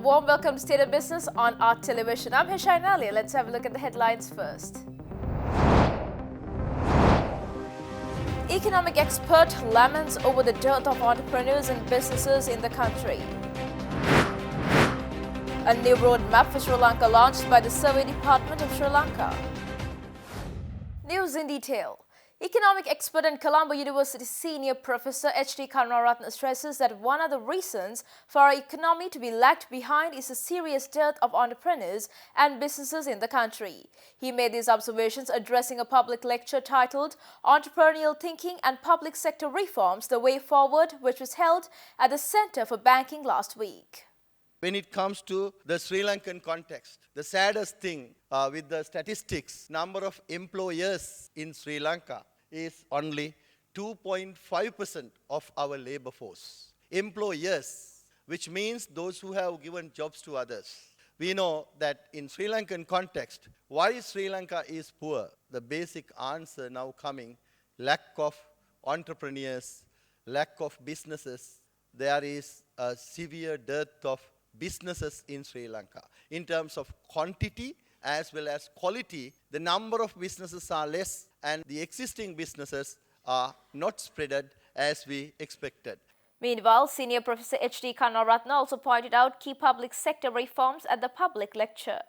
warm welcome to State of Business on Art Television. I'm Hishain Ali. Let's have a look at the headlines first. Economic expert laments over the dearth of entrepreneurs and businesses in the country. A new roadmap for Sri Lanka launched by the Survey Department of Sri Lanka. News in detail. Economic expert and Colombo University Senior Professor H.D. Karunaratne stresses that one of the reasons for our economy to be lagged behind is the serious dearth of entrepreneurs and businesses in the country. He made these observations addressing a public lecture titled Entrepreneurial Thinking and Public Sector Reforms, the Way Forward, which was held at the Center for Banking last week. When it comes to the Sri Lankan context, the saddest thing with the statistics, number of employers in Sri Lanka is only 2.5% of our labor force. Employers, which means those who have given jobs to others. We know that in Sri Lankan context, why Sri Lanka is poor? The basic answer now coming, lack of entrepreneurs, lack of businesses. There is a severe dearth of businesses in Sri Lanka. In terms of quantity as well as quality, the number of businesses are less and the existing businesses are not spreaded as we expected. Meanwhile, Senior Professor H.D. Karunaratne also pointed out key public sector reforms at the public lecture.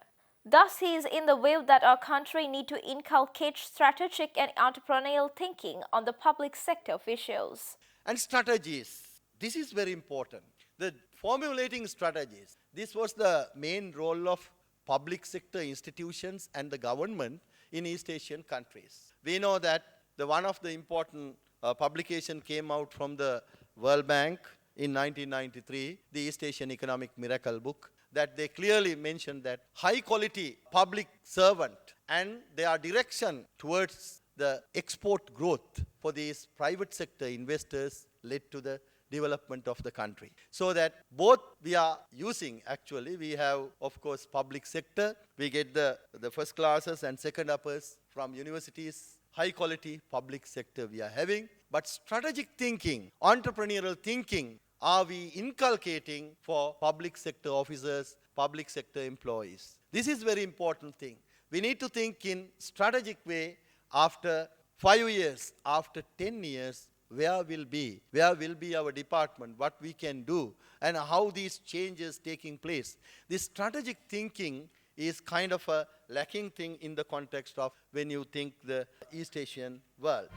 Thus, he is in the view that our country need to inculcate strategic and entrepreneurial thinking on the public sector officials. And strategies. This is very important. The formulating strategies. This was the main role of public sector institutions and the government in East Asian countries. We know that one of the important publication came out from the World Bank in 1993, the East Asian Economic Miracle Book, that they clearly mentioned that high quality public servant and their direction towards the export growth for these private sector investors led to the development of the country. So that both we are using, actually, we have, of course, public sector. We get the first classes and second uppers from universities. High quality public sector we are having. But strategic thinking, entrepreneurial thinking, are we inculcating for public sector officers, public sector employees? This is very important thing. We need to think in strategic way after 5 years, after 10 years, where will be our department, what we can do, and how these changes taking place. This strategic thinking is kind of a lacking thing in the context of when you think the East Asian world.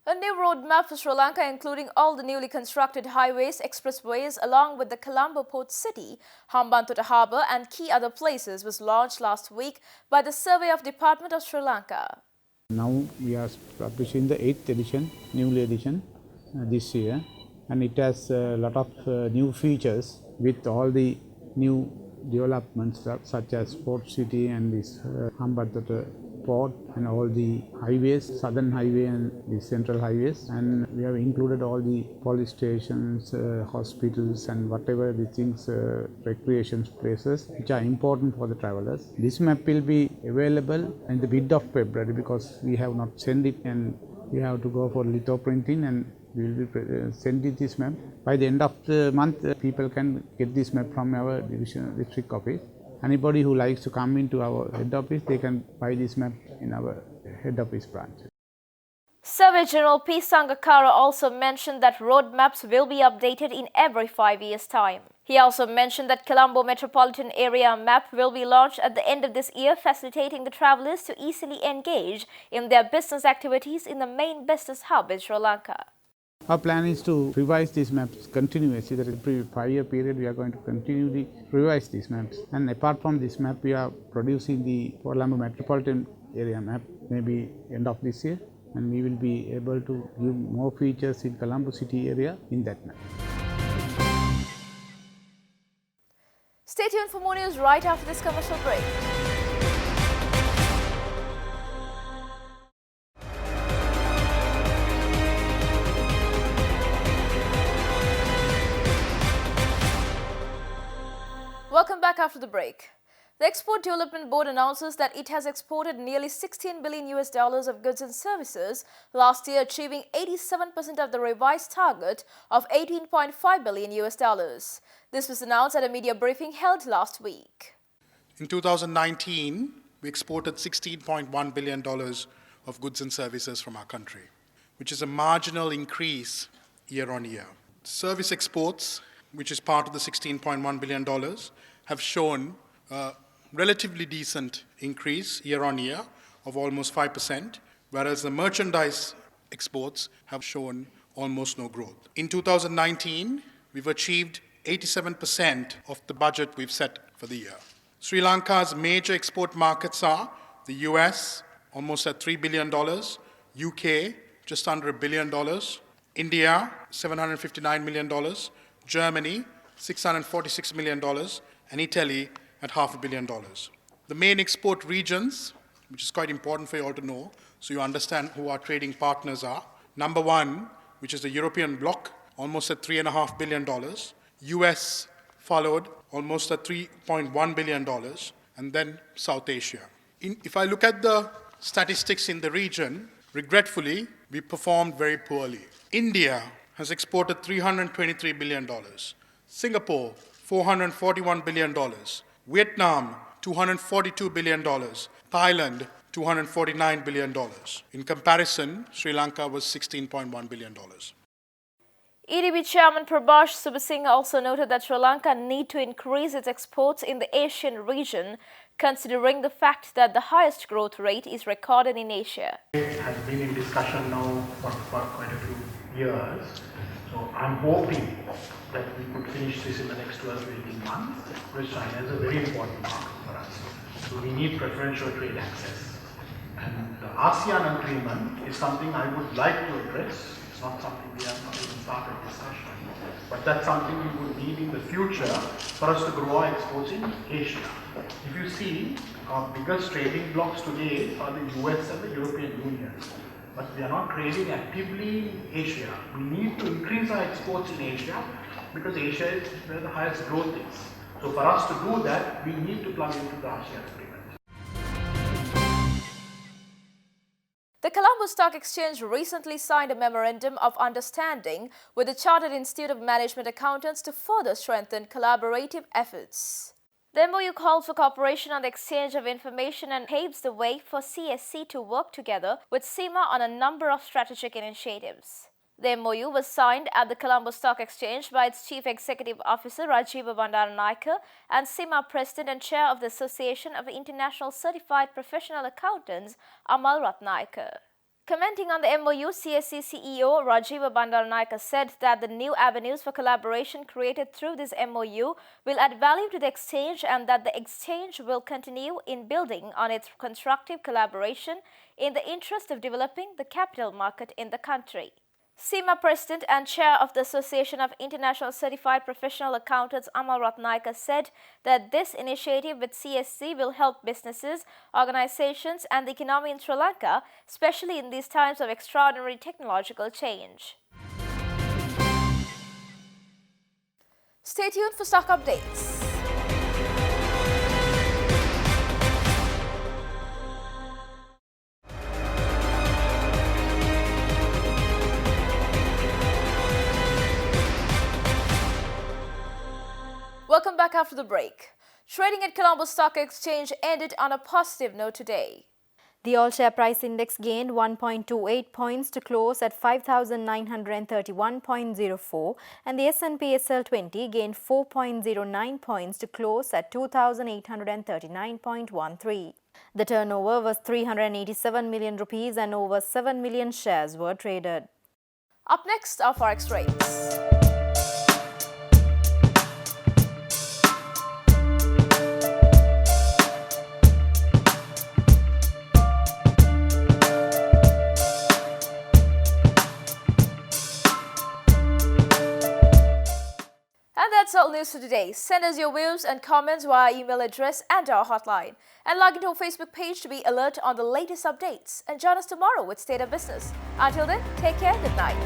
A new roadmap for Sri Lanka, including all the newly constructed highways, expressways, along with the Colombo Port City, Hambantota Harbour and key other places, was launched last week by the Survey of Department of Sri Lanka. Now we are publishing the 8th edition, newly edition this year, and it has a lot of new features with all the new developments such as Port City and this Hambantota Port and all the highways, Southern Highway and the Central Highways, and we have included all the police stations, hospitals and whatever the things, recreation places which are important for the travelers. This map will be available in the mid of February because we have not sent it and we have to go for litho printing, and we will be sending this map. By the end of the month, people can get this map from our district office. Anybody who likes to come into our head office, they can buy this map in our head office branch. Survey General P. Sangakkara also mentioned that roadmaps will be updated in every 5 years' time. He also mentioned that Colombo Metropolitan Area Map will be launched at the end of this year, facilitating the travellers to easily engage in their business activities in the main business hub in Sri Lanka. Our plan is to revise these maps continuously. That every 5-year period we are going to continue to revise these maps. And apart from this map, we are producing the Colombo Metropolitan Area Map maybe end of this year, and we will be able to give more features in Colombo City area in that map. Stay tuned for more news right after this commercial break. Welcome back after the break. The Export Development Board announces that it has exported nearly $16 billion of goods and services last year, achieving 87% of the revised target of $18.5 billion. This was announced at a media briefing held last week. In 2019, we exported $16.1 billion of goods and services from our country, which is a marginal increase year on year. Service exports, which is part of the $16.1 billion, have shown a relatively decent increase year on year of almost 5%, whereas the merchandise exports have shown almost no growth. In 2019, we've achieved 87% of the budget we've set for the year. Sri Lanka's major export markets are the US, almost at $3 billion, UK, just under $1 billion, India, $759 million, Germany, $646 million, and Italy at $500 million. The main export regions, which is quite important for you all to know, so you understand who our trading partners are. Number one, which is the European bloc, almost at $3.5 billion. US followed, almost at $3.1 billion, and then South Asia. If I look at the statistics in the region, regretfully, we performed very poorly. India has exported $323 billion. Singapore, $441 billion. Vietnam, $242 billion. Thailand, $249 billion. In comparison, Sri Lanka was $16.1 billion. EDB Chairman Prabhash Subasinghe also noted that Sri Lanka need to increase its exports in the Asian region, considering the fact that the highest growth rate is recorded in Asia. It has been in discussion now for quite a few years. So I'm hoping that we could finish this in the next 12 to 18 months, because China is a very important market for us. So we need preferential trade access. And the ASEAN agreement is something I would like to address. It's not something we have not even started discussion. But that's something we would need in the future for us to grow our exports in Asia. If you see, our biggest trading blocs today are the US and the European Union. But we are not trading actively in Asia. We need to increase our exports in Asia because Asia is where the highest growth is. So for us to do that, we need to plug into the ASEAN agreement. The Colombo Stock Exchange recently signed a memorandum of understanding with the Chartered Institute of Management Accountants to further strengthen collaborative efforts. The MOU called for cooperation on the exchange of information and paves the way for CSC to work together with CIMA on a number of strategic initiatives. The MOU was signed at the Colombo Stock Exchange by its Chief Executive Officer Rajiva Bandaranaike and CIMA President and Chair of the Association of International Certified Professional Accountants, Amal Ratnaike. Commenting on the MOU, CSC CEO Rajiva Bandaranaike said that the new avenues for collaboration created through this MOU will add value to the exchange and that the exchange will continue in building on its constructive collaboration in the interest of developing the capital market in the country. CIMA President and Chair of the Association of International Certified Professional Accountants Amal Ratnaike said that this initiative with CSC will help businesses, organizations and the economy in Sri Lanka, especially in these times of extraordinary technological change. Stay tuned for stock updates. Welcome back after the break. Trading at Colombo Stock Exchange ended on a positive note today. The all-share price index gained 1.28 points to close at 5,931.04 and the S&P SL 20 gained 4.09 points to close at 2,839.13. The turnover was 387 million rupees and over 7 million shares were traded. Up next are Forex rates. That's all news for today. Send us your views and comments via email address and our hotline. And log into our Facebook page to be alert on the latest updates. And join us tomorrow with State of Business. Until then, take care. Good night.